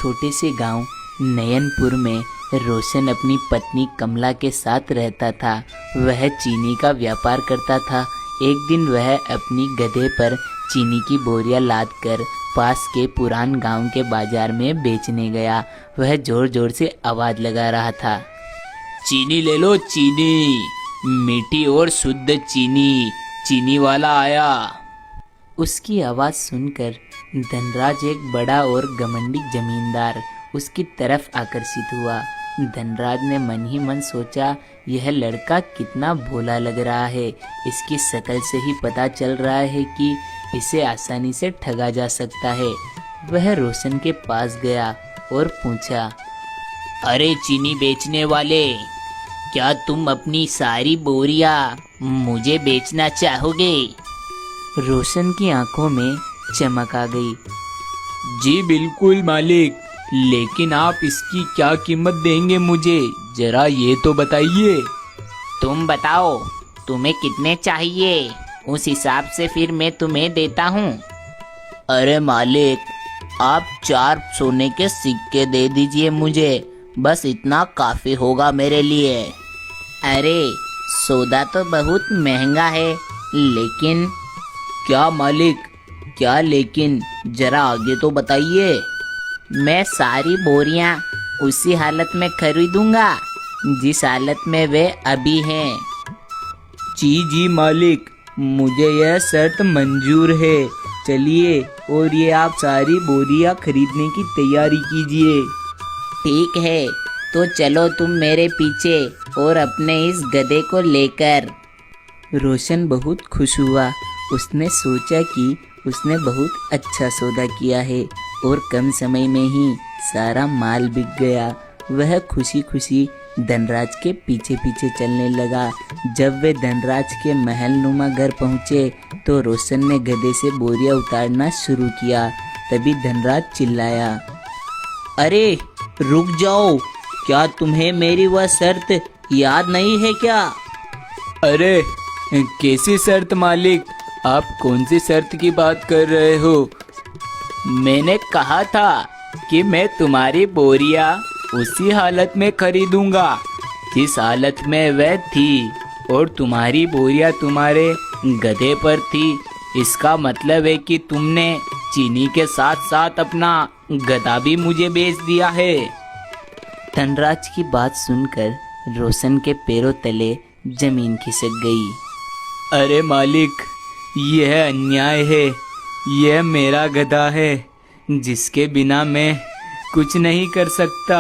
छोटे से गांव नयनपुर में रोशन अपनी पत्नी कमला के साथ रहता था। वह चीनी का व्यापार करता था। एक दिन वह अपनी गधे पर चीनी की बोरियां लादकर पास के पुरान गांव के बाजार में बेचने गया। वह जोर जोर से आवाज लगा रहा था, चीनी ले लो चीनी, मीठी और शुद्ध चीनी, चीनी वाला आया। उसकी आवाज़ सुनकर धनराज, एक बड़ा और घमंडी जमींदार, उसकी तरफ आकर्षित हुआ। धनराज ने मन ही मन सोचा, यह लड़का कितना भोला लग रहा है। इसकी शक्ल से ही पता चल रहा है कि इसे आसानी से ठगा जा सकता है। वह रोशन के पास गया और पूछा, अरे चीनी बेचने वाले, क्या तुम अपनी सारी बोरियां मुझे बेचना चाहोगे? रोशन की आंखों में चमक आ गई। जी बिल्कुल मालिक, लेकिन आप इसकी क्या कीमत देंगे मुझे, जरा ये तो बताइए। तुम बताओ, तुम्हें कितने चाहिए, उस हिसाब से फिर मैं तुम्हें देता हूँ। अरे मालिक, आप 4 सोने के सिक्के दे दीजिए मुझे, बस इतना काफ़ी होगा मेरे लिए। अरे सौदा तो बहुत महंगा है, लेकिन। क्या मालिक, क्या लेकिन, जरा आगे तो बताइए। मैं सारी बोरियां उसी हालत में खरीदूंगा जिस हालत में वे अभी हैं। जी मालिक, मुझे यह शर्त मंजूर है। चलिए, और ये आप सारी बोरियां खरीदने की तैयारी कीजिए। ठीक है, तो चलो तुम मेरे पीछे और अपने इस गधे को लेकर। रोशन बहुत खुश हुआ। उसने सोचा कि उसने बहुत अच्छा सौदा किया है और कम समय में ही सारा माल बिक गया। वह खुशी खुशी धनराज के पीछे पीछे चलने लगा। जब वे धनराज के महल नुमा घर पहुँचे तो रोशन ने गधे से बोरियां उतारना शुरू किया। तभी धनराज चिल्लाया, अरे रुक जाओ, क्या तुम्हें मेरी वह शर्त याद नहीं है क्या? अरे कैसी शर्त मालिक, आप कौन सी शर्त की बात कर रहे हो? मैंने कहा था कि मैं तुम्हारी बोरियां उसी हालत में खरीदूंगा जिस हालत में वह थी, और तुम्हारी बोरियां तुम्हारे गधे पर थी। इसका मतलब है कि तुमने चीनी के साथ साथ अपना गधा भी मुझे बेच दिया है। धनराज की बात सुनकर रोशन के पैरों तले जमीन खिसक गई। अरे मालिक, यह अन्याय है। यह मेरा गधा है जिसके बिना मैं कुछ नहीं कर सकता।